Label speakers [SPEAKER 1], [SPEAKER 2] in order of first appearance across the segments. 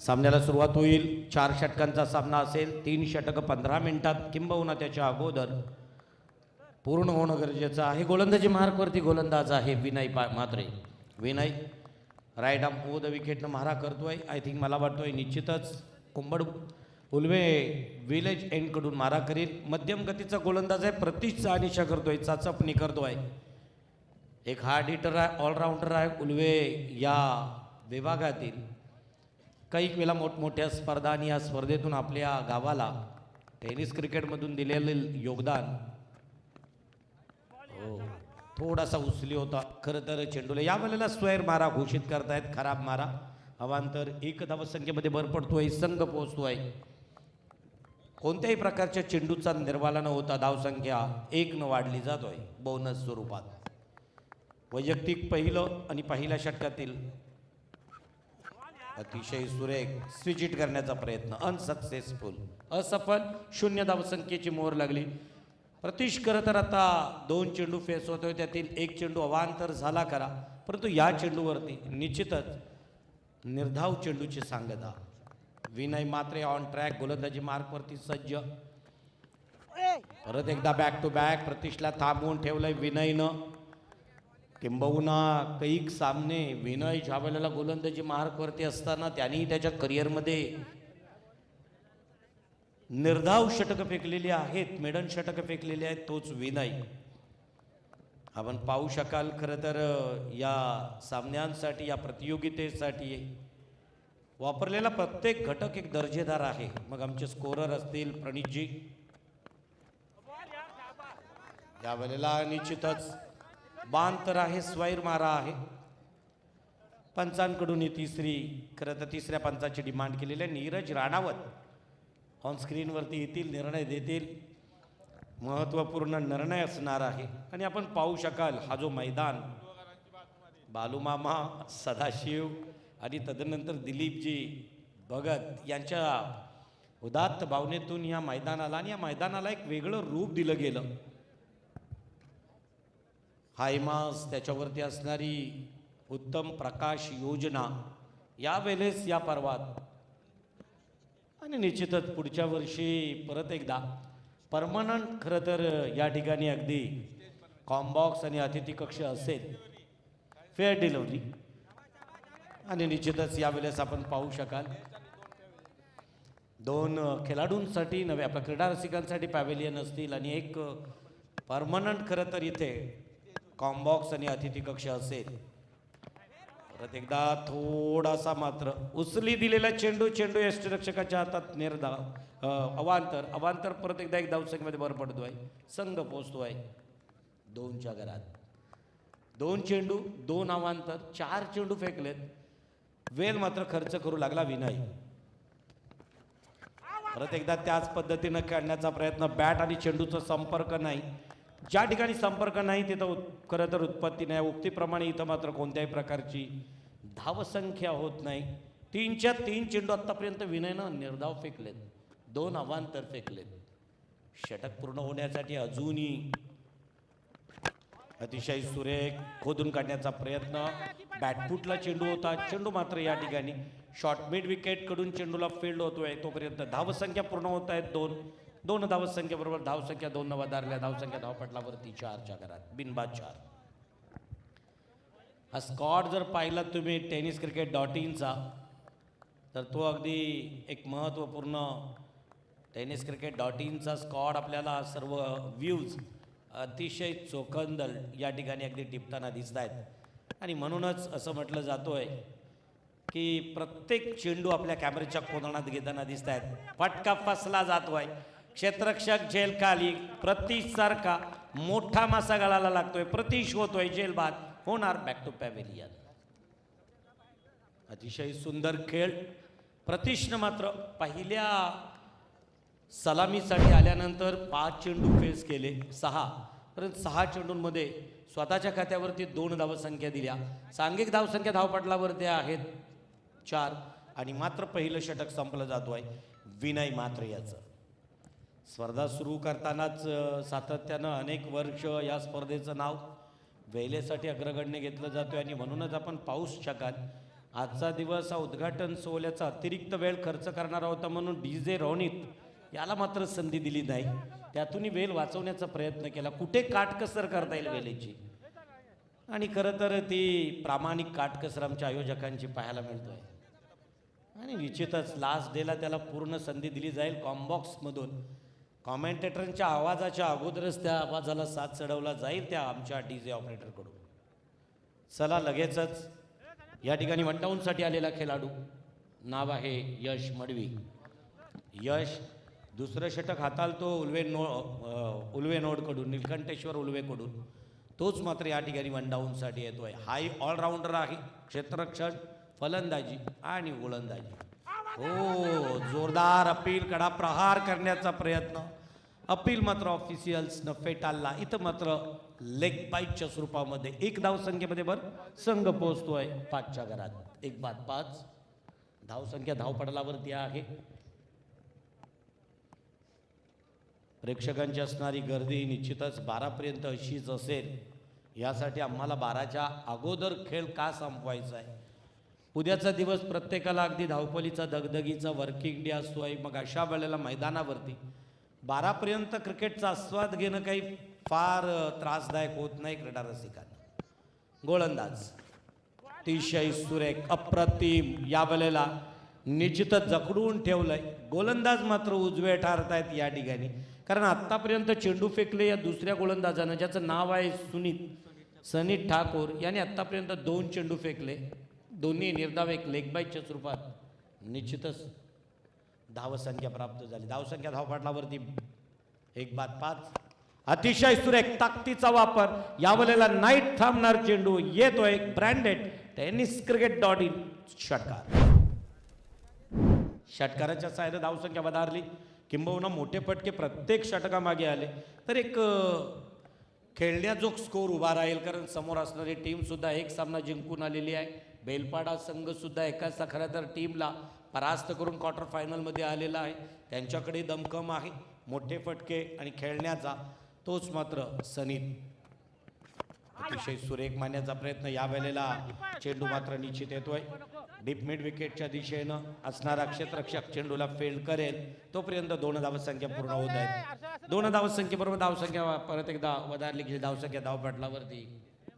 [SPEAKER 1] सामन्याला सुरुवात होईल. 4 षटकांचा सामना असेल. 3 षटक 15 मिनिटात किंबहुना त्याच्या अगोदर पूर्ण होणं गरजेचं आहे. गोलंदाजी मार्कवरती गोलंदाज आहे Vinay Mhatre. Vinay right arm over the विकेटनं मारा करतोय. आय थिंक मला वाटतोय निश्चितच कुंबड उल्वे विलेज एंडकडून मारा करील. मध्यम गतीचा गोलंदाज आहे. प्रतीशचा अनिशा करतोय, चाचपणी करतोय. एक हार्ड हिटर आहे, ऑलराऊंडर आहे उल्वे या विभागातील. काही वेळा मोठमोठ्या स्पर्धा आणि या स्पर्धेतून आपल्या गावाला टेनिस क्रिकेटमधून दिलेले योगदान थोडासा उचली होता. खरं तर चेंडूला या वेळेला स्क्वेअर मारा घोषित करतायत. खराब मारा. अवांतर 1 धावसंख्येमध्ये भर पडतोय. संघ पोहोचतोय. कोणत्याही प्रकारच्या चेंडूचा निर्वाला न होता धावसंख्या 1 न वाढली जातोय बोनस स्वरूपात. वैयक्तिक पहिलं आणि पहिल्या षटकातील अतिशय सुरेख स्विच हिट करण्याचा प्रयत्न अनसक्सेसफुल, असफल. 0 धावसंख्येची मोहर लागली. प्रतीश खरं तर आता 2 चेंडू फेस होतोय, त्यातील 1 चेंडू अवांतर झाला करा, परंतु या चेंडूवरती निश्चितच निर्धाव चेंडूची सांगता. विनय म्हात्रे ऑन ट्रॅक, गोलंदाजी मार्कवरती सज्ज. परत एकदा बॅक टू बॅक प्रतीशला थांबवून ठेवलंय विनयनं. किंबहुना कैक सामने विनय ज्या वेळेला गोलंदाजी मार्कवरती असताना त्यांनी त्याच्या करिअरमध्ये निर्धाव षटक फेकलेली आहेत, मेडन षटक फेकलेली आहेत. तोच विनय आपण पाहू शकाल. खरं तर या सामन्यांसाठी, या प्रतियोगितेसाठी वापरलेला प्रत्येक घटक एक दर्जेदार आहे. मग आमचे स्कोरर असतील प्रणितजी, या वेळेला निश्चितच बांतर आहे, स्वाईर मारा आहे. पंचांकडून ही खरं तर तिसऱ्या पंचाची डिमांड केलेली आहे. नीरज राणावत ऑन स्क्रीनवरती येतील, निर्णय देतील. महत्त्वपूर्ण निर्णय असणार आहे. आणि आपण पाहू शकाल हा जो मैदान, बालूमामा, सदाशिव आणि तदनंतर दिलीपजी भगत यांच्या उदात्त भावनेतून या मैदानाला आणि या मैदानाला एक वेगळं रूप दिलं गेलं. हायमास, त्याच्यावरती असणारी उत्तम प्रकाश योजना यावेळेस या पर्वात, आणि निश्चितच पुढच्या वर्षी परत एकदा परमनंट खरं तर या ठिकाणी अगदी कॉम्बॉक्स आणि अतिथी कक्ष असेल, फेअर डिलिव्हरी. आणि निश्चितच यावेळेस आपण पाहू शकाल 2 खेळाडूंसाठी नवे आपल्या क्रीडा रसिकांसाठी पॅव्हेलियन असतील आणि एक परमनंट खरं तर इथे कॉम्बॉक्स आणि अतिथी कक्ष असेल. परत एकदा थोडासा मात्र उचली दिलेला चेंडू यष्टिरक्षकाच्या हातात निर्धाव अवांतर परत एकदा 1 धावसंख्येमध्ये भर पडतोय. संघ पोहोचतोय 2च्या घरात. 2 चेंडू 2 अवांतर, 4 चेंडू फेकलेत. वेल मात्र खर्च करू लागला विनय. परत एकदा त्याच पद्धतीनं खेळण्याचा प्रयत्न. बॅट आणि चेंडूचा संपर्क नाही. ज्या ठिकाणी संपर्क नाही तिथं खरं तर उत्पत्ती नाही. उक्तीप्रमाणे इथं मात्र कोणत्याही प्रकारची धावसंख्या होत नाही. 3च्या 3 चेंडू आत्तापर्यंत विनयनं निर्धाव फेकलेत, 2 अवांतर फेकलेत. षटक पूर्ण होण्यासाठी अजूनही अतिशय सुरेख खोदून काढण्याचा प्रयत्न. बॅटफुटला चेंडू होता. चेंडू मात्र या ठिकाणी शॉर्ट मिड विकेटकडून चेंडूला फील्ड होतोय. तोपर्यंत धावसंख्या पूर्ण होत आहेत 2 धावसंख्येबरोबर धावसंख्या 2 वधारल्या. धावसंख्या धावपटलावरती 4च्या घरात बिनबाद 4. हा स्कॉट जर पाहिला तुम्ही tenniscricket.inचा, तर तो अगदी एक महत्त्वपूर्ण tenniscricket.inचा स्कॉट आपल्याला सर्व व्ह्यूज अतिशय चोखंदळ या ठिकाणी अगदी टिपताना दिसत आहेत. आणि म्हणूनच असं म्हटलं जातोय की प्रत्येक चेंडू आपल्या कॅमेऱ्याच्या कोनात घेताना दिसत आहेत. फटका फसला जातोय. क्षेत्ररक्षक जेल खाली. प्रतीश सारखा मोठा मासा गळाला लागतोय. प्रतीश होतोय जेल बाद. होणार बॅक टू पॅव्हेलियन. अतिशय सुंदर खेळ. प्रतीशनं मात्र पहिल्या सलामीसाठी आल्यानंतर 5 चेंडू फेस केले, 6, परंतु 6 चेंडूंमध्ये स्वतःच्या खात्यावरती 2 धावसंख्या दिल्या. सांघिक धावसंख्या धावपटलावरती आहेत 4. आणि मात्र पहिलं षटक संपलं जातोय विनय म्हात्रे याचं. स्पर्धा सुरू करतानाच सातत्यानं अनेक वर्ष या स्पर्धेचं नाव वेलेसाठी अग्रगण्य घेतलं जातोय. आणि म्हणूनच आपण पाहू शकाल आजचा दिवस हा उद्घाटन सोहळ्याचा अतिरिक्त वेळ खर्च करणारा होता म्हणून DJ रोनित याला मात्र संधी दिली नाही. त्यातूनही वेळ वाचवण्याचा प्रयत्न केला. कुठे काटकसर करता येईल वेळेची, आणि खरं तर ती प्रामाणिक काटकसर आमच्या आयोजकांची पाहायला मिळतोय. आणि निश्चितच लास्ट डेला त्याला पूर्ण संधी दिली जाईल. कॉम्बॉक्समधून कॉमेंटेटरच्या आवाजाच्या अगोदरच त्या आवाजाला साथ चढवला जाईल त्या आमच्या DJ ऑपरेटरकडून. चला लगेचच या ठिकाणी वनडाऊनसाठी आलेला खेळाडू नाव आहे यश मडवी. यश दुसरं षटक हाताळतो उल्वेनोडकडून, निलकंठेश्वर उल्वेकडून. तोच मात्र या ठिकाणी वनडाऊनसाठी येतोय. हाही ऑलराऊंडर आहे. क्षेत्ररक्षण, फलंदाजी आणि गोलंदाजी. हो, जोरदार अपील, कडा प्रहार करण्याचा प्रयत्न. अपील मात्र ऑफिशियल्सनं फेटाळला. इथं मात्र लेग बाईटच्या स्वरूपामध्ये 1 धावसंख्येमध्ये संघ पोहोचतोय 5च्या घरात. 1-5 धावसंख्या धावपटलावरती आहे. प्रेक्षकांची असणारी गर्दी निश्चितच 12पर्यंत अशीच असेल. यासाठी आम्हाला 12च्या अगोदर खेळ का संपवायचा आहे. उद्याचा दिवस प्रत्येकाला अगदी धावपलीचा दगदगीचा वर्किंग डे असतो आहे. मग अशा वेळेला मैदानावरती 12पर्यंत क्रिकेटचा आस्वाद घेणं काही फार त्रासदायक होत नाही क्रीडा रसिकांना. गोलंदाज अतिशय सुरेख, अप्रतिम, या वेळेला निश्चितच जखडून ठेवलंय. गोलंदाज मात्र उजवे ठरतायत या ठिकाणी, कारण आत्तापर्यंत चेंडू फेकले या दुसऱ्या गोलंदाजानं, ज्याचं नाव आहे सनीत ठाकूर, याने आत्तापर्यंत 2 चेंडू फेकले. दोन्ही निर्धाव, एक लेग बाईटच्या स्वरूपात. निश्चितच धावसंख्या प्राप्त झाली. धावसंख्या धावपटलावरती 1-5. अतिशय सुरेख ताकदीचा वापर. यावेळेला नाईट थांबणार चेंडू येतोय. ब्रँडेड टेनिस cricket.in षटकार. षटकाराच्या सहाय्याने धावसंख्या वधारली. किंबहुना मोठे फटके प्रत्येक षटकामागे आले तर एक खेळण्याजोग स्कोर उभा राहील, कारण समोर असणारी टीम सुद्धा एक सामना जिंकून आलेली आहे. बेलपाडा संघ सुद्धा एकाच खरं तर टीमला परास्त करून क्वार्टर फायनलमध्ये आलेला आहे. त्यांच्याकडे दमखम आहे, मोठे फटके आणि खेळण्याचा. तोच मात्र सनीत अतिशय सुरेख मारण्याचा प्रयत्न. या वेळेला चेंडू मात्र निश्चित येतोय. डीप मिड विकेटच्या दिशेनं असणारा क्षेत्ररक्षक चेंडूला फेल्ड करेल. तोपर्यंत 2 धावसंख्या पूर्ण होत आहेत. 2 धावसंख्येबरोबर धावसंख्या परत एकदा वधारली गेली. धावसंख्या धावपटलावरती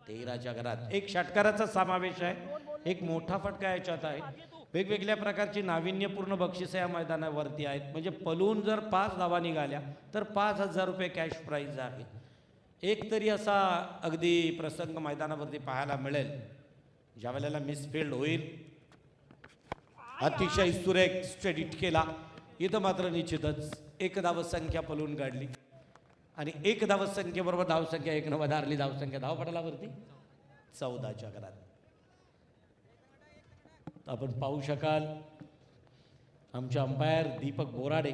[SPEAKER 1] 13च्या घरात. एक षटकाराचा समावेश आहे. एक मोठा फटका याच्यात आहे. वेगवेगळ्या प्रकारची नाविन्यपूर्ण बक्षिसं या मैदानावरती आहेत. म्हणजे पलून जर 5 धावा निघाल्या तर 5,000 रुपये कॅश प्राईज आहे. एक तरी असा अगदी प्रसंग मैदानावरती पाहायला मिळेल ज्या वेळेला मिसफिल्ड होईल. अतिशय सुरेख स्ट्रेट केला. इथं मात्र निश्चितच 1 धावसंख्या पलून काढली आणि 1 धावसंख्येबरोबर धावसंख्या 1 वधारली. धावसंख्या धावपटलावरती 14च्या घरात. आपण पाहू शकाल आमचे अंपायर दीपक बोराडे.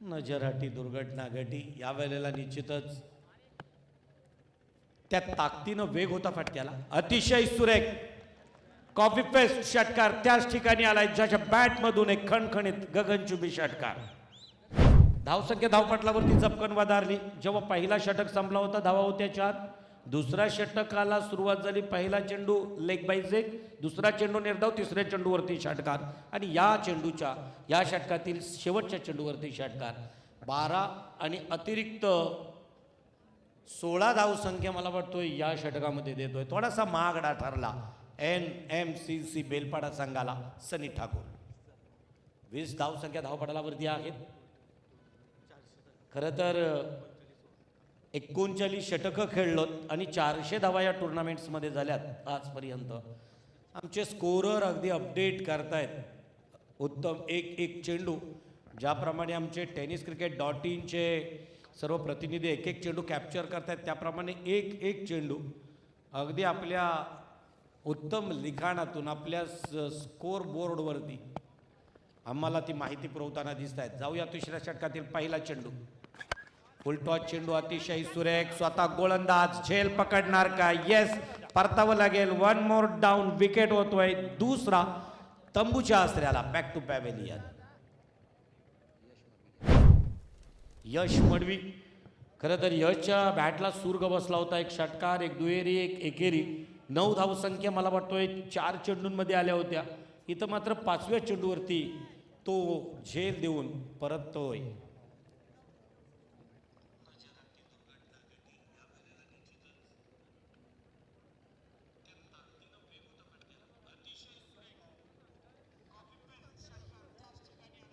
[SPEAKER 1] नजरहटी दुर्घटना घटी. या वेळेला निश्चितच त्या ताकदीनं वेग होता फटक्याला. अतिशय सुरेख कॉपी पेस्ट षटकार त्याच ठिकाणी आलाय ज्याच्या बॅटमधून एक खणखणीत गगनचुंबी षटकार. धावसंख्या धावपटलावरती चपकन वधारली. जेव्हा पहिला षटक संपला होता धावा होत्या 4. दुसऱ्या षटकाला सुरुवात झाली. पहिला चेंडू लेग बाईज 1, दुसरा चेंडू निर्धाव, तिसऱ्या चेंडूवरती षटकार आणि या षटकातील शेवटच्या चेंडूवरती षटकार. 12 आणि अतिरिक्त 16 धावसंख्या मला वाटतोय या षटकामध्ये देतोय. थोडासा महागडा ठरला NMCC बेलपाडा संघाला. सनी ठाकूर 20 धावसंख्या धावपटलावरती आहेत. खरं तर 39 षटकं खेळलोत आणि 400 धावा या टुर्नामेंट्समध्ये झाल्यात आजपर्यंत. आमचे स्कोरर अगदी अपडेट करतायत. उत्तम एक चेंडू. ज्याप्रमाणे आमचे टेनिस cricket.in चे सर्व प्रतिनिधी एक चेंडू कॅप्चर करतायत त्याप्रमाणे एक चेंडू अगदी आपल्या उत्तम लिखाणातून आपल्या स्कोर बोर्डवरती आम्हाला ती माहिती पुरवताना दिसत आहेत. जाऊया तिसऱ्या षटकातील पहिला चेंडू. फुलटॉस चेंडू अतिशय सुरेख. स्वतः गोलंदाज झेल पकडणार का? येस, परतावं लागेल. 1 मोर डाऊन. विकेट होतोय दुसरा तंबूच्या आसऱ्याला. Back to pavilion. Yash Madvi. खरं तर यशच्या बॅटला सूर्ग बसला होता. एक षटकार, एक दुहेरी, एक एकेरी. 9 धावसंख्या मला वाटतोय 4 चेंडूंमध्ये आल्या होत्या. इथं मात्र 5व्या चेंडूवरती तो झेल देऊन परततोय.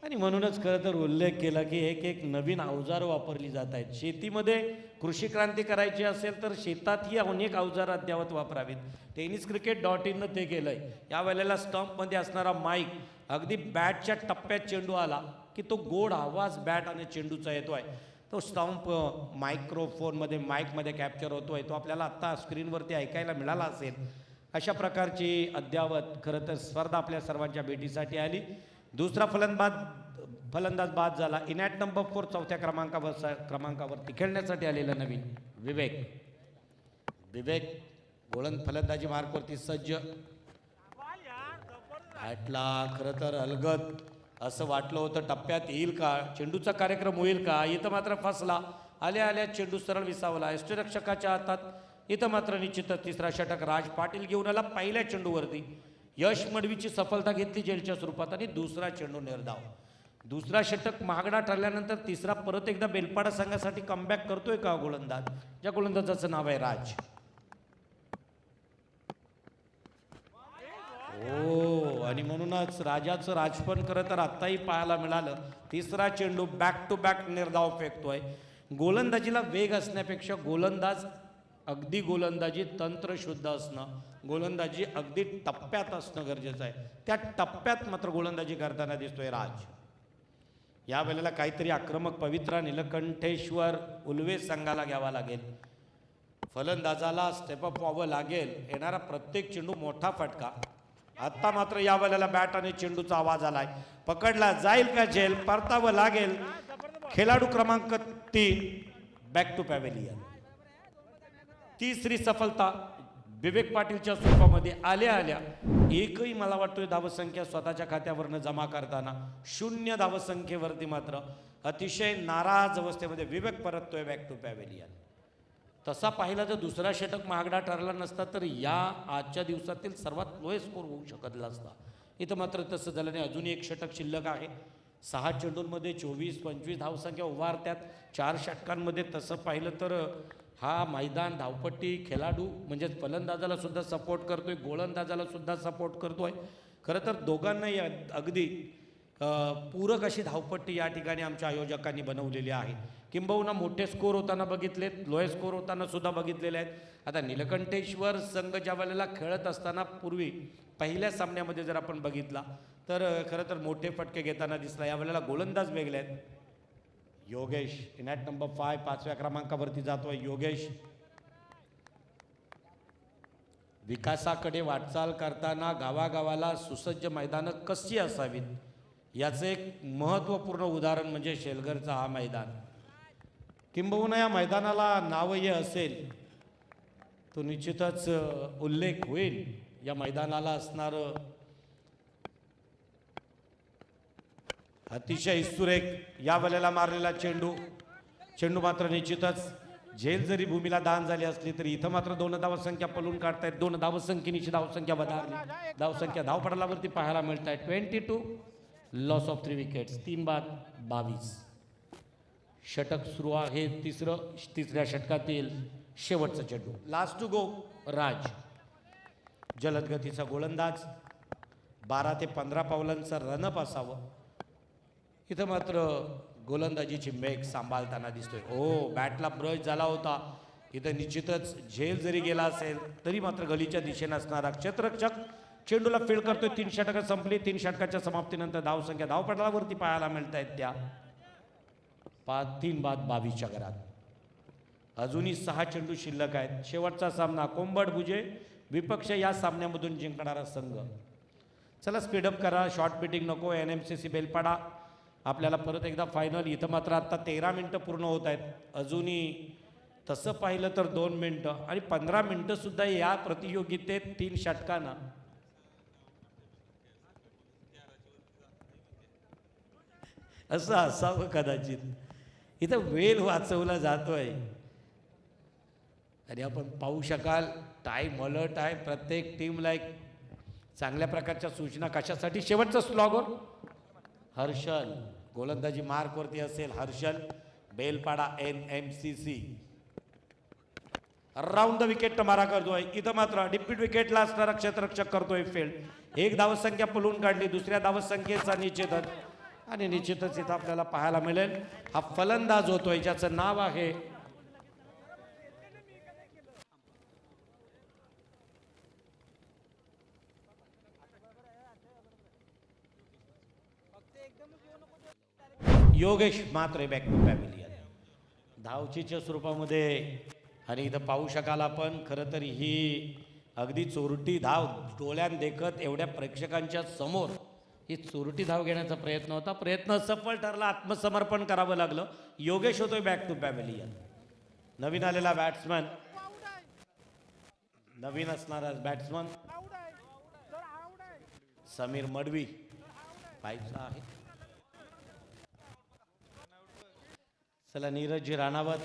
[SPEAKER 1] आणि म्हणूनच खरं तर उल्लेख केला की एक एक नवीन अवजार वापरली जात आहेत. शेतीमध्ये कृषी क्रांती करायची असेल तर शेतातही अनेक अवजार अद्यावत वापरावीत. tenniscricket.in ते केलंय. या वेळेला स्टंपमध्ये असणारा माईक अगदी बॅटच्या टप्प्यात चेंडू आला की तो गोड आवाज बॅट आणि चेंडूचा येतोय. तो स्टंप मायक्रोफोनमध्ये माईकमध्ये कॅप्चर होतोय. तो आपल्याला आत्ता स्क्रीनवरती ऐकायला मिळाला असेल. अशा प्रकारची अद्यावत खरं तर स्पर्धा आपल्या सर्वांच्या भेटीसाठी आली. दुसरा फलंदाज बाद झाला. इनॅट नंबर 4 चौथ्या क्रमांकावरती खेळण्यासाठी आलेला नवीन विवेक गोलंद फलंदाजी मार्कवरती सज्ज. बॅटला खरं तर अलगद असं वाटलं होतं टप्प्यात येईल का, चेंडूचा कार्यक्रम होईल का. इथं मात्र फसला. आल्या चेंडू सरळ विसावला यष्टीरक्षकाच्या हातात. इथं मात्र निश्चितच तिसरा षटक राज पाटील घेऊन आला. पहिल्या चेंडूवरती यश मडवीची सफलता घेतली जेलच्या स्वरूपात आणि दुसरा चेंडू निर्धाव. दुसरा षटक महागडा ठरल्यानंतर तिसरा परत एकदा बेलपाडा संघासाठी कमबॅक करतोय का गोलंदाज. ज्या गोलंदाजाचं नाव आहे राज. हो आणि म्हणूनच राजाचं राजपण खरं तर आत्ताही पाहायला मिळालं. तिसरा चेंडू बॅक टू बॅक निर्धाव फेकतोय. गोलंदाजीला वेग असण्यापेक्षा अगदी गोलंदाजी तंत्र शुद्ध असणं, गोलंदाजी अगदी टप्प्यात असणं गरजेचं आहे. त्या टप्प्यात मात्र गोलंदाजी करताना दिसतोय राज. या वेळेला काहीतरी आक्रमक पवित्रा निलकंठेश्वर उल्वे संघाला घ्यावा लागेल. फलंदाजाला स्टेपअप व्हावं लागेल. येणारा प्रत्येक चेंडू मोठा फटका. आत्ता मात्र या वेळेला बॅट आणि चेंडूचा आवाज आलाय. पकडला जाईल का झेल, परतावं लागेल. खेळाडू क्रमांक 3 बॅक टू पॅव्हेलियन. तिसरी सफलता विवेक पाटीलच्या स्वरूपामध्ये आल्या एकही मला वाटतोय धावसंख्या स्वतःच्या खात्यावरनं जमा करताना 0 धावसंख्येवरती मात्र अतिशय नाराज अवस्थेमध्ये विवेक परततोय बॅक टू पॅव्हेलियन. तसा पाहिला तर दुसरा षटक महागडा ठरला नसता तर या आजच्या दिवसातील सर्वात लोएस्ट स्कोर होऊ शकला असता. इथं मात्र तसं झालं नाही. अजून एक षटक शिल्लक आहे. 6 चेंडूंमध्ये 24-25 धावसंख्या उभारत्यात. 4 षटकांमध्ये तसं पाहिलं तर हा मैदान धावपट्टी खेळाडू म्हणजे फलंदाजाला सुद्धा सपोर्ट करतोय, गोलंदाजाला सुद्धा सपोर्ट करतोय. खरं तर दोघांनाही अगदी पूरक अशी धावपट्टी या ठिकाणी आमच्या आयोजकांनी बनवलेली आहे. किंबहुना मोठे स्कोर होताना बघितलेत, लोए स्कोर होताना सुद्धा बघितलेले आहेत. आता निलकंठेश्वर संघ ज्या वेळेला खेळत असताना पूर्वी पहिल्या सामन्यामध्ये जर आपण बघितला तर खरं तर मोठे फटके घेताना दिसला. यावेळेला गोलंदाज वेगळे आहेत. योगेश इनॅट नंबर 5 5व्या क्रमांकावरती जातोय. योगेश विकासाकडे वाटचाल करताना गावागावाला सुसज्ज मैदानं कशी असावीत याचं एक महत्त्वपूर्ण उदाहरण म्हणजे शेलघरचा हा मैदान. किंबहुना या मैदानाला नावही असेल तो निश्चितच उल्लेख होईल. या मैदानाला असणारं अतिशय सुरेख या वेळेला मारलेला चेंडू मात्र निश्चितच झेल जरी भूमीला दान झाली असली तरी इथं मात्र 2 धावसंख्या पलून काढतायत. 2 धावसंख्येची धावसंख्या वधारली. धावसंख्या धावपडालावरती पाहायला मिळत आहे 22. Loss of 3 wickets. 3 बाद 22. षटक सुरू आहे. तिसऱ्या षटकातील शेवटचा चेंडू. लास्ट टू गो राज. जलदगतीचा गोलंदाज. 12 ते 15 पावलांचा रनअप असावं. इथं मात्र गोलंदाजीची मेघ सांभाळताना दिसतोय. बॅटला ब्रश झाला होता. इथं निश्चितच झेल जरी गेला असेल तरी मात्र गलीच्या दिशेने असणारा क्षेत्ररक्षक चेंडूला फील्ड करतोय. 3 षटकं संपली. 3 षटकाच्या समाप्तीनंतर धावसंख्या धावपटलावरती पाहायला मिळत आहेत त्या 3 बाद 22च्या घरात. अजूनही 6 चेंडू शिल्लक आहेत. शेवटचा सामना कोंबड भुजे विपक्ष या सामन्यामधून जिंकणारा संघ. चला स्पीडअप करा. शॉर्ट बीटिंग नको. NMCC बेलपाडा आपल्याला परत एकदा फायनल. इथं मात्र आत्ता 13 मिनटं पूर्ण होत आहेत. अजूनही तसं पाहिलं तर 2 मिनटं आणि 15 मिनटं सुद्धा या प्रतियोगितेत 3 षटकांना असं असावं कदाचित. इथं वेळ वाचवला जातोय. आणि आपण पाहू शकाल टाईम अलर्ट आहे. प्रत्येक टीमला एक चांगल्या प्रकारच्या सूचना कशासाठी. शेवटचं स्लॉगर हर्षल गोलंदाजी मार्कवरती असेल. Harshal Belpada NMCC round the wicket मारा करतोय. इथं मात्र डिप्यूट विकेटला असणारा क्षेत्ररक्षक करतोय फील्ड. एक धावसंख्या पलून काढली. दुसऱ्या धावसंख्येचा निश्चितच आणि निश्चितच इथं आपल्याला पाहायला मिळेल हा फलंदाज होतोय ज्याचं नाव आहे Yogesh Mhatre. Back to pavilion धावचीच्या स्वरूपामध्ये. आणि इथं पाहू शकाल आपण खरं तर ही अगदी चोरटी धाव डोळ्यात देखत एवढ्या प्रेक्षकांच्या समोर ही चोरटी धाव घेण्याचा प्रयत्न होता. प्रयत्न सफल ठरला. आत्मसमर्पण करावं लागलं. योगेश होतोय बॅक टू पॅव्हिलियन. नवीन आलेला बॅट्समन नवीन असणारा बॅट्समन समीर मडवी पाहिजे आहे. चला नीरजजी राणावत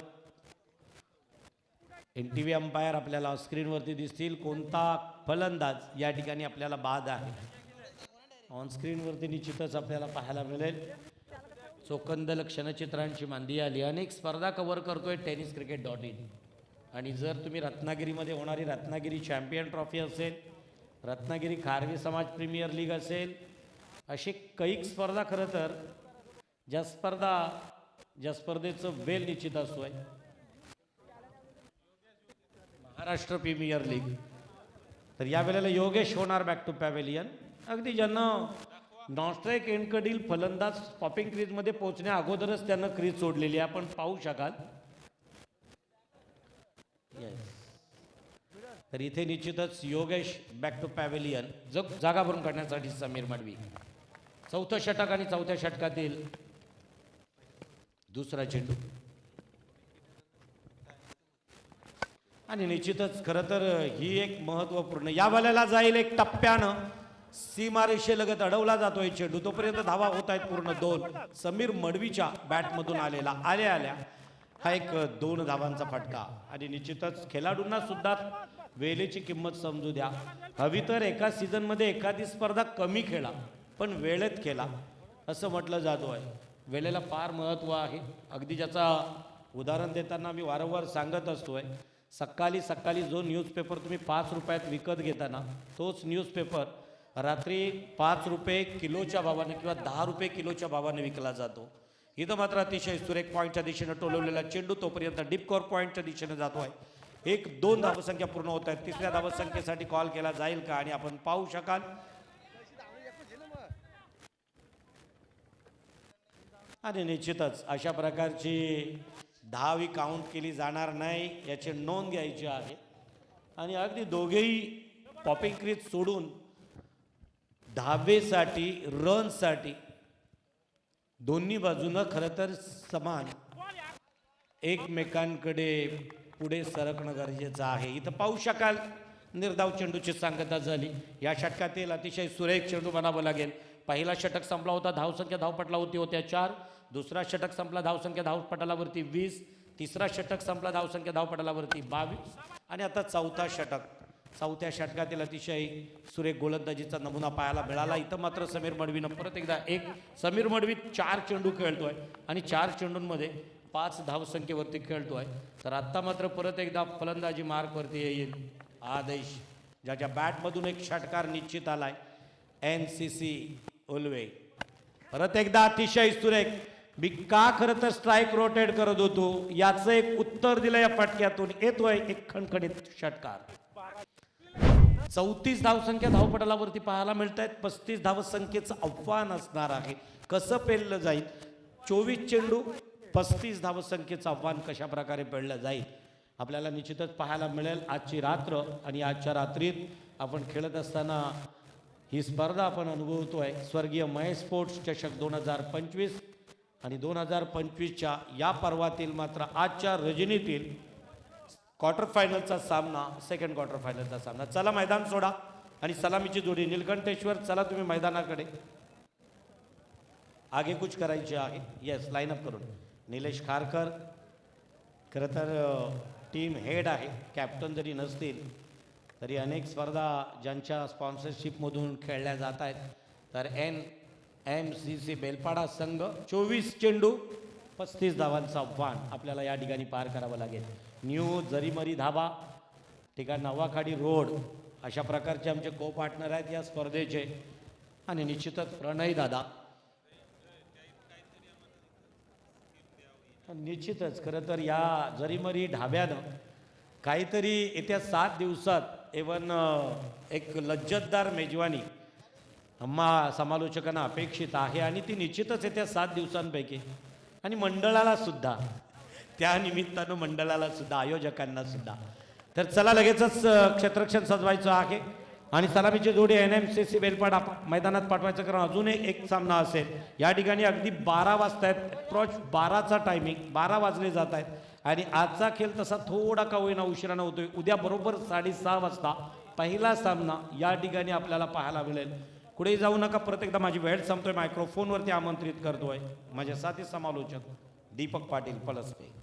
[SPEAKER 1] NTV अंपायर आपल्याला स्क्रीनवरती दिसतील. कोणता फलंदाज या ठिकाणी आपल्याला बाद आहे ऑन स्क्रीनवरती निश्चितच आपल्याला पाहायला मिळेल. चोखंद क्षणचित्रांची मांदी आली. अनेक स्पर्धा कव्हर करतोय tenniscricket.in. आणि जर तुम्ही रत्नागिरीमध्ये होणारी रत्नागिरी चॅम्पियन ट्रॉफी असेल, रत्नागिरी खारवी समाज प्रीमियर लीग असेल, अशी कैक स्पर्धा खरं तर ज्या स्पर्धेचं वेल निश्चित असतोय महाराष्ट्र प्रीमियर लीग. तर या वेळेला योगेश होणार बॅक टू पॅव्हिलियन. अगदी ज्यांना नॉनस्ट्राईक एंडकडील फलंदाज पॉपिंग क्रीजमध्ये पोहोचण्या अगोदरच त्यांना क्रीज सोडलेली आहे. आपण पाहू शकाल. तर इथे निश्चितच योगेश बॅक टू पॅव्हिलियन. जागा भरून काढण्यासाठी समीर मडवी. चौथं षटक आणि चौथ्या षटकातील दुसरा चेंडू. आणि निश्चितच खरं तर ही एक महत्त्वपूर्ण या वेळेला जाईल एक टप्प्यानं सीमारेषेलगत अडवला जातोय चेंडू. तोपर्यंत धावा होत आहेत पूर्ण 2. समीर मडवीच्या बॅटमधून आलेला आल्या हा एक 2 धावांचा फटका. आणि निश्चितच खेळाडूंना सुद्धा वेळेची किंमत समजू द्या. हवी तर एका सीझनमध्ये एखादी स्पर्धा कमी खेळा पण वेळेत खेळा असं म्हटलं जातो आहे. वेळेला फार महत्त्व आहे. अगदी ज्याचा उदाहरण देताना मी वारंवार सांगत असतोय. सकाळी जो न्यूजपेपर तुम्ही 5 रुपयात विकत घेताना तोच न्यूजपेपर रात्री 5 रुपये किलोच्या भावाने किंवा 10 रुपये किलोच्या भावाने विकला जातो. इथं मात्र अतिशय सुरेख पॉईंटच्या दिशेने टोलवलेला चेंडू तोपर्यंत डीप कॉर पॉईंटच्या दिशेने जातो आहे. 1-2 धावसंख्या पूर्ण होत आहेत. तिसऱ्या धावसंख्येसाठी कॉल केला जाईल का आणि आपण पाहू शकाल. आणि निश्चितच अशा प्रकारची धावी काउंट केली जाणार नाही याची नोंद घ्यायची आहे. आणि अगदी दोघेही पॉपिंग क्रीज सोडून धावेसाठी रनसाठी दोन्ही बाजूनं खरं तर समान एकमेकांकडे पुढे सरकणं गरजेचं आहे. इथं पाहू शकाल निर्धाव चेंडूची सांगता झाली. या षटकातील अतिशय सुरेख चेंडू म्हणावं लागेल. पहिला षटक संपला होता. धावसंख्या धावपटलावरती होत्या 4. दुसरा षटक संपला धावसंख्या धावपटलावरती 20. तिसरा षटक संपला धावसंख्या धावपटलावरती 22. आणि आता चौथा षटक. चौथ्या षटकातील अतिशय सुरेख गोलंदाजीचा नमुना पाहायला मिळाला. इथं मात्र समीर मडवीनं परत एकदा समीर मडवी 4 चेंडू खेळतोय आणि 4 चेंडूंमध्ये 5 धावसंख्येवरती खेळतोय. तर आत्ता मात्र परत एकदा फलंदाजी मार्कवरती येईल आदेश, ज्याच्या बॅटमधून एक षटकार निश्चित आलाय NCC उल्वे. परत एकदा अतिशय सुरेख. मी का खरं तर स्ट्राईक रोटेट करत होतो याचं एक उत्तर दिलं या फटक्यातून. येतोय एक खणखणीत षटकार. 34 धावसंख्या धावपटलावरती पाहायला मिळत आहेत. 35 धावसंख्येचं आव्हान असणार आहे. कसं पेललं जाईल 24 चेंडू 35 धावसंख्येचं आव्हान कशा प्रकारे पेललं जाईल आपल्याला निश्चितच पाहायला मिळेल आजची रात्र. आणि आजच्या रात्रीत आपण खेळत असताना ही स्पर्धा आपण अनुभवतोय. स्वर्गीय महेश स्पोर्ट्स चषक 2025 आणि 2025च्या या पर्वातील मात्र आजच्या रजनीतील क्वार्टर फायनलचा सामना, सेकंड क्वार्टर फायनलचा सामना. चला मैदान सोडा आणि सलामीची जोडी नीलकंठेश्वर. चला तुम्ही मैदानाकडे आगे कुछ करायचे आहे. येस लाईनअप करून निलेश खारकर. खरं तर टीम हेड आहे. कॅप्टन जरी नसतील तरी अनेक स्पर्धा ज्यांच्या स्पॉन्सरशिपमधून खेळल्या जात आहेत. तर NMCC बेलपाडा संघ 24 चेंडू 35 धावांचा आव्हान आपल्याला या ठिकाणी पार करावं लागेल. न्यू जरीमरी धाबा ठिकाण नवाखाडी रोड अशा प्रकारचे आमचे को पार्टनर आहेत या स्पर्धेचे. आणि निश्चितच प्रणय दादा निश्चितच खरं तर या जरीमरी ढाब्यानं काहीतरी येत्या 7 दिवसात एक लज्जतदार मेजवानी आम्हा समालोचकांना अपेक्षित आहे. आणि ती निश्चितच येत्या 7 दिवसांपैकी आणि मंडळाला सुद्धा त्या निमित्तानं मंडळाला सुद्धा आयोजकांना सुद्धा. तर चला लगेचच क्षेत्ररक्षण सजवायचं आहे आणि सलामीची जोडी NMCC बेलपाडा मैदानात पाठवायचं, कारण अजून एक सामना असेल या ठिकाणी. अगदी 12 वाजता आहेत, अप्रॉच 12चा टायमिंग, 12 वाजले जात आहेत. आणि आजचा खेळ तसा थोडा का होईना उशिरानं होतोय. उद्या बरोबर 6:30 वाजता पहिला सामना या ठिकाणी आपल्याला पाहायला मिळेल. कुठेही जाऊ नका. परत एकदा माझी वेळ संपतोय. मायक्रोफोनवरती आमंत्रित करतोय माझे साथी समालोचक दीपक पाटील पलसपे.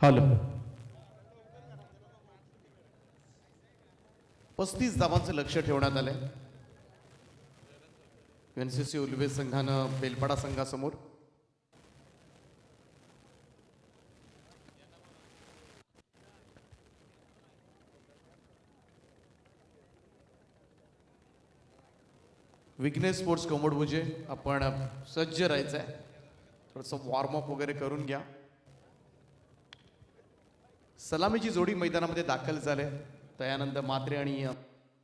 [SPEAKER 2] हॅलो. 35 धावांचं लक्ष ठेवण्यात आलंय NCC उल्वे संघानं बेलपाडा संघासमोर. विघ्नेश स्पोर्ट्स कोंबडभुजे आपण सज्ज राहायचं आहे. थोडंसं वॉर्मअप वगैरे करून घ्या. सलामीची जोडी मैदानामध्ये दाखल झाले. दयानंद म्हात्रे आणि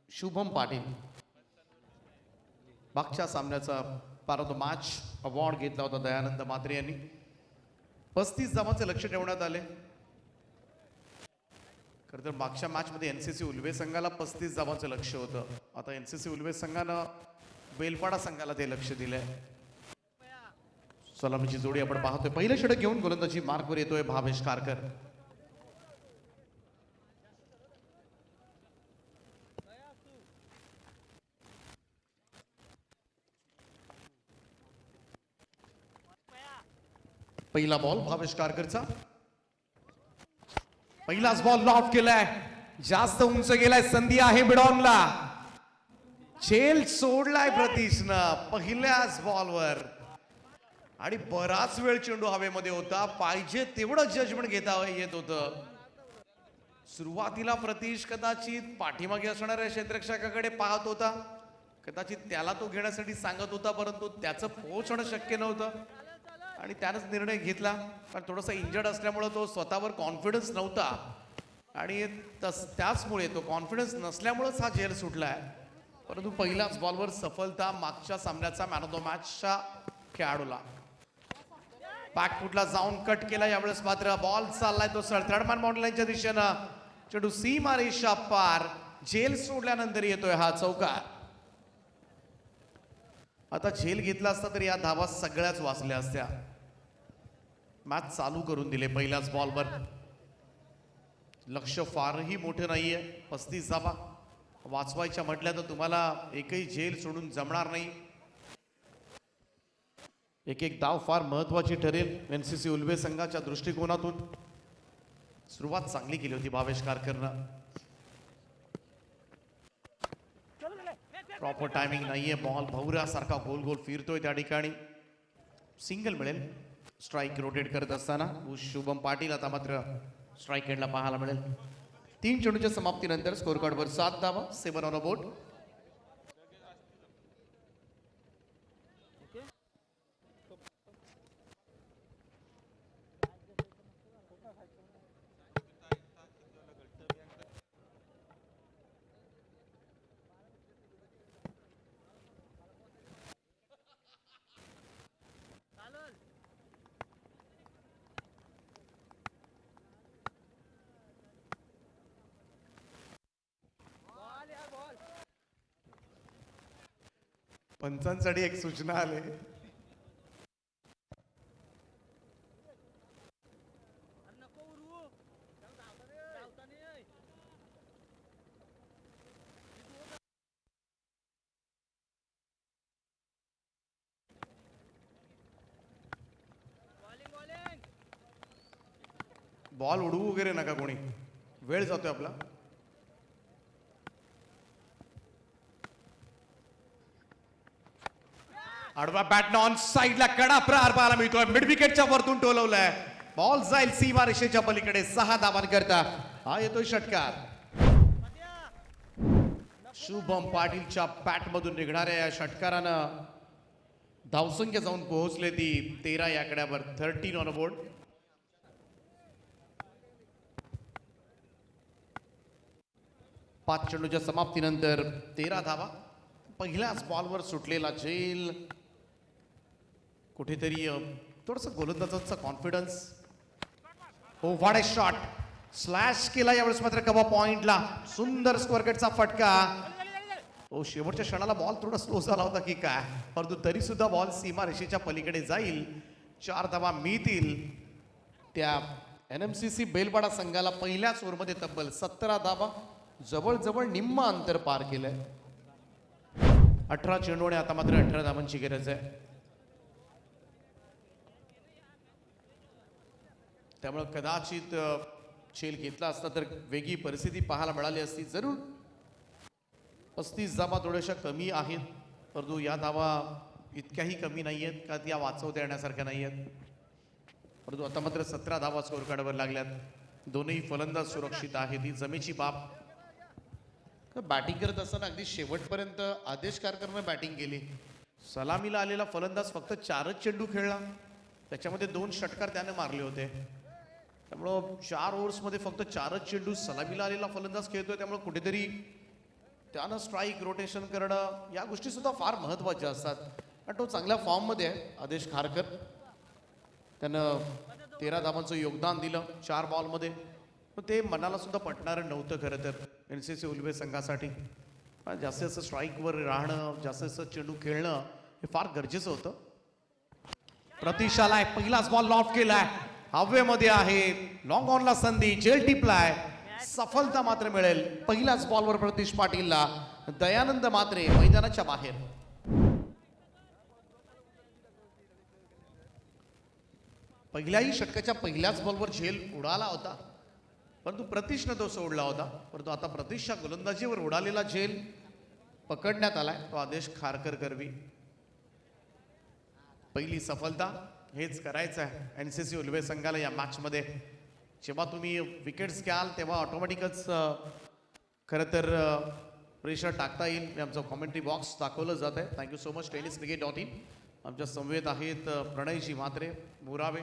[SPEAKER 2] शुभम पाटील. मागच्या सामन्याचा power of the match award घेतला होता दयानंद म्हात्रे यांनी. 35 धावांचे लक्ष ठेवण्यात आले. खरं तर मागच्या मॅचमध्ये NCC उल्वे संघाला 35 धावांचं लक्ष होतं. आता NCC उल्वे संघानं बेलपाडा संघाला ते लक्ष दिलंय. सलामीची जोडी आपण पाहतोय. पहिलं षटक घेऊन गोलंदाजी मार्कवर येतोय भावेश कारकर. पहिला बॉल भावेश कारकरचा. पहिलाच बॉल लॉफ केलाय, जास्त उंच गेलाय, संधी आहे बिडॉनला. झेल सोडलाय प्रतीशनं पहिल्याच बॉलवर आणि बराच वेळ चेंडू हवेमध्ये होता. पाहिजे तेवढं जजमेंट घेता येत होतं. सुरुवातीला प्रतीश कदाचित पाठीमागे असणाऱ्या क्षेत्ररक्षकाकडे पाहत होता. कदाचित त्याला तो घेण्यासाठी सांगत होता, परंतु त्याचं पोहोचणं शक्य नव्हतं आणि त्यानंच निर्णय घेतला. कारण थोडासा इंजर्ड असल्यामुळे तो स्वतःवर कॉन्फिडन्स नव्हता आणि त्याचमुळे तो कॉन्फिडन्स नसल्यामुळेच हा झेल सुटलाय. परंतु पहिल्याच बॉलवर सफलता मागच्या सामन्याचा मॅन ऑफ द मॅचच्या खेळाडूला. बॅकफुटला जाऊन कट केला. यावेळेस मात्र बॉल चाललाय तो थर्ड मॅन बाउंड्री लाईनच्या दिशेनं. चेंडू सीमा रेषा पार. झेल सोडल्यानंतर येतोय हा चौकार. आता झेल घेतला असता तर या धावा सगळ्याच वाचल्या असत्या. मॅच चालू करून दिले पहिल्याच बॉलवर. लक्ष फारही मोठे नाहीये. 35 धावा वाचवायच्या म्हटल्या तर तुम्हाला एकही झेल सोडून जमणार नाही. एक एक धाव फार महत्वाची ठरेल NCC उल्वे संघाच्या दृष्टिकोनातून. सुरुवात चांगली केली होती भावेश कारकरनं. प्रॉपर टायमिंग नाहीये. बॉल भवऱ्यासारखा गोल गोल फिरतोय त्या ठिकाणी. सिंगल मिळेल स्ट्राईक रोटेट करत असताना. शुभम पाटील आता मात्र स्ट्राईक एंडला पाहायला मिळेल. 3 चेंडूच्या समाप्तीनंतर स्कोर कार्डवर 7 धावा. 7 ऑन अ बोर्ड. पंचांसाठी एक सूचना आले. बॉल उडवू वगैरे नका कोणी, वेळ जातोय आपला. आडवा बॅटन ऑन साइडला कडा प्रहार पाहायला मिळतोय. मिड विकेटच्या वरतून टोलवलाय. बॉल जाईल सीमा रेषेच्या पलीकडे. 6 धावांकरता हा येतोय षटकार. शुभम पाटीलच्या बॅट मधून निघणाऱ्या या षटकारानं धावसंख्या जाऊन पोहोचले ती 13 या आकड्यावर. 13 ऑन बोर्ड. पाच चेंडूच्या समाप्तीनंतर 13 धावा. पहिल्याच बॉलवर सुटलेला झेल. कुठेतरी थोडस गोलंदाजांचा confidence. Oh what a shot. Slash केला यावेळेस मात्र कबा पॉइंटला. सुंदर स्क्वेअर कटचा फटका. ओ शेवटच्या क्षणाला बॉल थोडा स्लो झाला होता की काय, परंतु तरी सुद्धा बॉल सीमा रेषेच्या पलीकडे जाईल. 4 धावा मिळतील. त्या NMCC बेलवाडा संघाला पहिल्याच ओव्हरमध्ये तब्बल 17 धावा, जवळजवळ निम्म अंतर पार केलंय. 18 चेंडू आणि आता मात्र 18 धावांची गरज आहे. त्यामुळे कदाचित झेल घेतला असता तर वेगळी परिस्थिती पाहायला मिळाली असती. जरूर 35 धावा थोड्याशा कमी आहेत, परंतु या धावा इतक्याही कमी नाही आहेत का त्या वाचवता येण्यासारख्या नाही आहेत. परंतु आता मात्र 17 धावा स्कोर कार्डवर लागल्यात. दोनही फलंदाज सुरक्षित आहेत. ही जमेची बाब. बॅटिंग करत असताना अगदी शेवटपर्यंत आदेश कारकरनं बॅटिंग केली. सलामीला आलेला फलंदाज फक्त 4च चेंडू खेळला, त्याच्यामध्ये 2 षटकार त्याने मारले होते. त्यामुळं 4 ओव्हर्समध्ये फक्त 4च चेंडू सलामीला आलेला फलंदाज खेळतोय. त्यामुळे कुठेतरी त्यानं स्ट्राईक रोटेशन करणं या गोष्टी सुद्धा फार महत्त्वाच्या असतात. कारण तो चांगल्या फॉर्ममध्ये आहे आदेश खारकर. त्यानं 13 धावांचं योगदान दिलं 4 बॉलमध्ये. पण ते मनाला सुद्धा पटणारं नव्हतं खरं तर NCC उल्वे संघासाठी. जास्तीत जास्त स्ट्राईकवर राहणं, जास्तीत जास्त चेंडू खेळणं हे फार गरजेचं होतं. प्रतीक्षाला पहिलाच बॉल लॉफ केलाय. हवेमध्ये आहे. लॉंग ऑनला संधी. झेल टिपलाय. सफलता मात्र मिळेल. पहिल्याच बॉलवर प्रतीश पाटीलला. दयानंद मात्रे मैदानाच्या बाहेर. पहिल्याही षटकाच्या पहिल्याच बॉलवर झेल उडाला होता, परंतु प्रतीशनं तो सोडला होता. परंतु आता प्रतीशच्या गोलंदाजीवर उडालेला झेल पकडण्यात आलाय. तो आदेश खारकर करवी. पहिली सफलता. हेच करायचं आहे NCC उल्वे संघाला या मॅचमध्ये. जेव्हा तुम्ही विकेट्स घ्याल तेव्हा ऑटोमॅटिकच खरं तर प्रेशर टाकता येईल. आमचं कॉमेंट्री बॉक्स दाखवलं जात आहे. Thank you so much. tenniscricket.in. आमच्या समवेत आहेत प्रणयजी म्हात्रे मुरावे.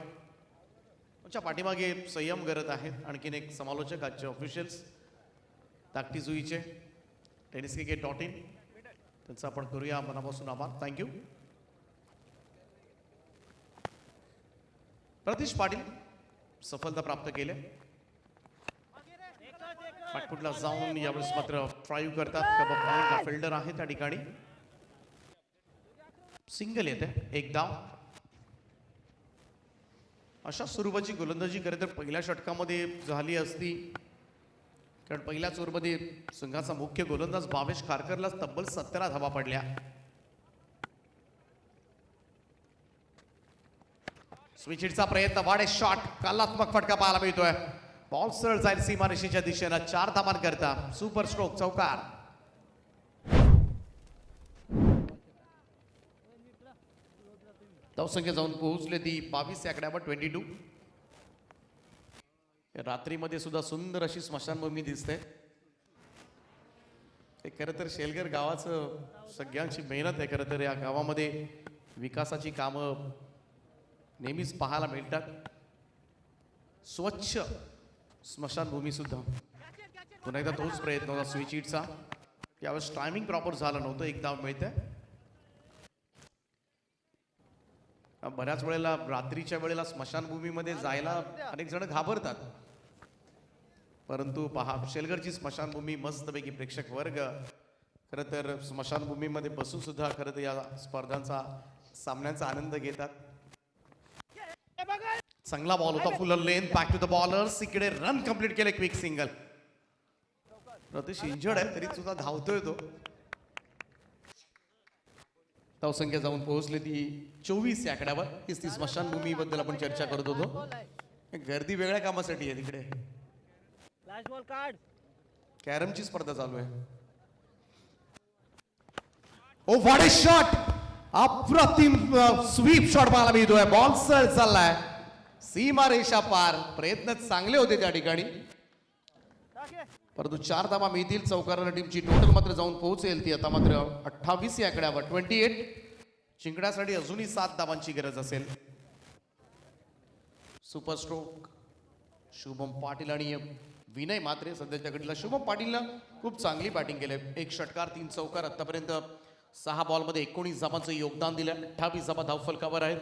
[SPEAKER 2] आमच्या पाठीमागे संयम करत आहेत आणखीन एक समालोचक आजचे ऑफिशियल्स धाकटी जुईचे tenniscricket.in. त्यांचा आपण करूया मनापासून आभार. थँक्यू. प्रतीश पाटील सफलता प्राप्त केले. बॅकफुटला जाऊन यावेळेस मात्र ड्राईव्ह करतात. कबा पॉइंटला फिल्डर आहे त्या ठिकाणी. सिंगल येते. 1 धाव. अशा स्वरूपाची गोलंदाजी खरं तर पहिल्या षटकामध्ये झाली असती, कारण पहिल्याच ओव्हरमध्ये संघाचा मुख्य गोलंदाज भावेश खारकरला तब्बल 17 धावा पडल्या. स्विचिटचा प्रयत्न. वाडे शॉट. कलात्मक फटका पाहायला मिळतोय. बॉल सरळ जाईल सीमारेषेच्या दिशेनं. 4 धावांकरता सुपर स्ट्रोक चौकार. धावसंख्या जाऊन पोहोचले ती 22 या आकड्यावर. 22. रात्रीमध्ये सुद्धा सुंदर अशी स्मशानभूमी दिसते. हे खरं तर शेलगर गावाचं सगळ्यांची मेहनत आहे. खरं तर या गावामध्ये विकासाची कामं नेहमीच पाहायला मिळतात. स्वच्छ स्मशानभूमी सुद्धा. पुन्हा एकदा तोच प्रयत्न होता स्विचिटचा. यावेळेस टायमिंग प्रॉपर झालं नव्हतं. 1 धाव मिळते. बऱ्याच वेळेला रात्रीच्या वेळेला स्मशानभूमीमध्ये जायला अनेक जण घाबरतात, परंतु पहा शेलगरची स्मशानभूमी मस्तपैकी प्रेक्षक वर्ग खरं तर स्मशानभूमीमध्ये बसून सुद्धा खरं तर या स्पर्धांचा सामन्यांचा आनंद घेतात. चांगला बॉल होता, full length back to the bowlers. इकडे रन कंप्लीट केले, क्विक सिंगल. प्रतीश इंजर्ड आहे तरी सुद्धा धावतोय तो. धावसंख्या जाऊन पोहोचली ती 24 या आकड्यावर. हीच ती स्मशानभूमी बद्दल आपण चर्चा करत होतो. गर्दी वेगळ्या कामासाठी आहे तिकडे. कॅरमची स्पर्धा चालू आहे. ओ व्हॉट अ शॉट. अप्रतिम स्वीप शॉट मला मिळतोय. बॉल सर चाललाय सीमा रेषा पार. प्रयत्न चांगले होते त्या ठिकाणी, परंतु 4 धावा मिळतील. चौकाराला टीमची टोटल मात्र जाऊन पोहोचेल ती आता मात्र 28 या आकड्यावर. 28 जिंकण्यासाठी अजूनही 7 धावांची गरज असेल. सुपर स्ट्रोक शुभम पाटील आणि विनय मात्रे सध्याच्या घडीला. शुभम पाटीलनं खूप चांगली बॅटिंग केली. 1 षटकार 3 चौकार. आतापर्यंत 6 बॉलमध्ये 19 धावांचं योगदान दिलं. 28 धावा धावफलकावर आहेत.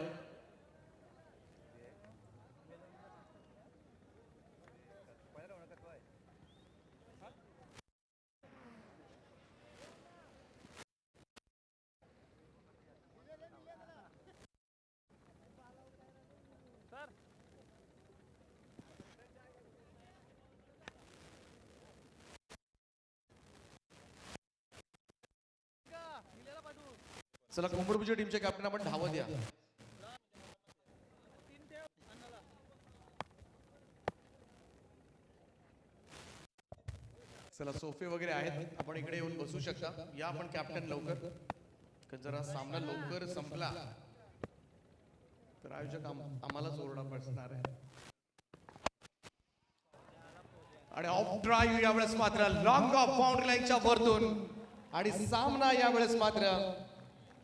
[SPEAKER 2] चला कोंबडपूरच्या टीमच्या कॅप्टन आपण धावत द्या. चला सोफे वगैरे आहेत, आपण इकडे येऊन बसू शकता. या आपण कॅप्टन लवकर, जरा सामना लवकर संपला तर आयोजक आम्हालाच ओरडा बसणार आहे. आणि ऑफ ड्राईव्ह यावेळेस मात्र लॉंग ऑफ बाउंड्री लाईनच्या वरतून. आणि सामना यावेळेस मात्र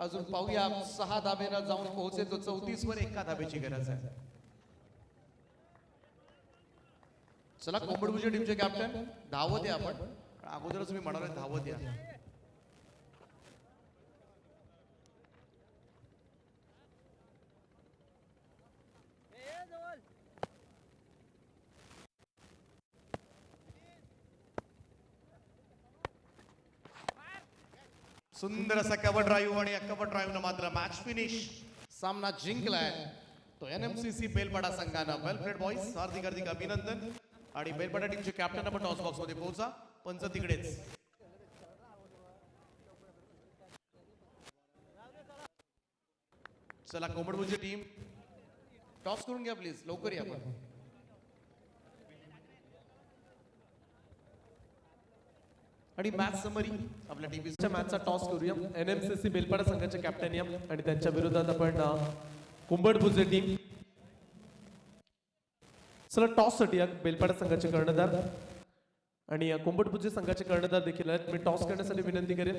[SPEAKER 2] अजून पाहूया 6 धाब्याला जाऊन पोहोचेल तो. 34 वर 1 धाब्याची गरज आहे. चला कोंबडपूरच्या टीमचे कॅप्टन धावत द्या. आपण अगोदरच मी म्हणालो धावत द्या. सुंदर असा कव्हर ड्राईव्ह आणि कव्हर ड्राईव्ह मात्र मॅच फिनिश. सामना जिंकलाय तो NMCC बेलपाडा संघानं. वेल प्लेड बॉईज, हार्दिक हार्दिक अभिनंदन. आणि बेलपाडा टीमचे कॅप्टन आपण टॉस बॉक्स मध्ये पोहोचा. पंच तिकडेच. चला कोंबडपूरची टीम टॉस करून घ्या प्लीज, लवकर या आपण. आणि मॅच समरी आपल्या टीव्हीच्या
[SPEAKER 3] मॅचचा टॉस करूया. NMCC बेलपाडा संघाचे कॅप्टन या आणि त्यांच्या विरोधात आपण कुंभडपूरची टीम. चला टॉस साठी बेलपाडा संघाचे कर्णधार आणि कुंभडपूरचे संघाचे कर्णधार देखील आहेत. मी टॉस करण्यासाठी विनंती करेन.